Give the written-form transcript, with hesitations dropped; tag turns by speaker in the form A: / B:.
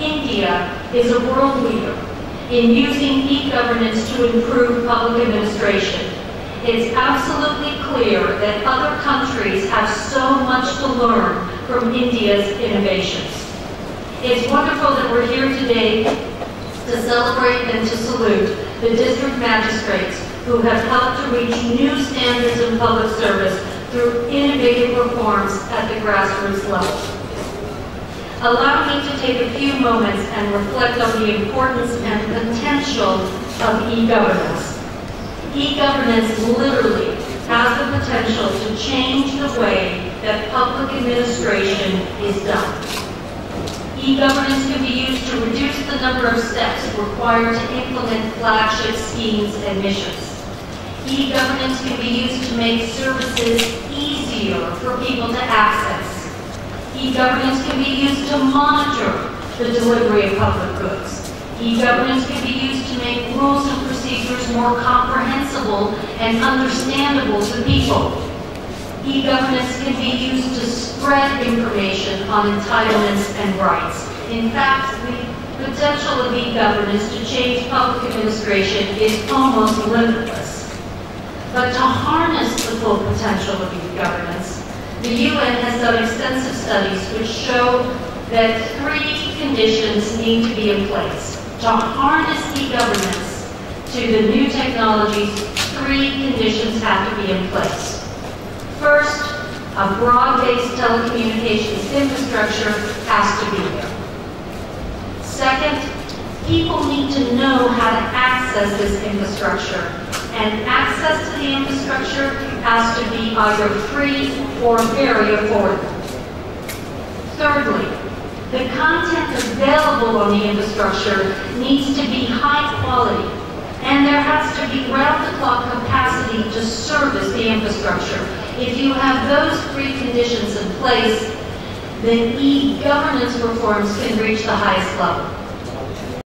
A: India is a world leader in using e-governance to improve public administration. It's absolutely clear that other countries have so much to learn from India's innovations. It's wonderful that we're here today to celebrate and to salute the district magistrates who have helped to reach new standards in public service through innovative reforms at the grassroots level. Allow me to take a few moments and reflect on the importance and potential of e-governance. E-governance literally has the potential to change the way that public administration is done. E-governance can be used to reduce the number of steps required to implement flagship schemes and missions. E-governance can be used to make services easier for people to access. E-governance can be used to monitor the delivery of public goods. E-governance can be used to make rules and procedures more comprehensible and understandable to people. E-governance can be used to spread information on entitlements and rights. In fact, the potential of e-governance to change public administration is almost limitless. But to harness the full potential of e-governance, the UN has done extensive studies which show that 3 conditions need to be in place. To harness e-governance to the new technologies, 3 conditions have to be in place. First, a broad-based telecommunications infrastructure has to be there. Second, people need to know how to access this infrastructure, and access to the infrastructure has to be either free or very affordable. Thirdly, the content available on the infrastructure needs to be high quality, and there has to be round-the-clock capacity to service the infrastructure. If you have those 3 conditions in place, then e-governance reforms can reach the highest level.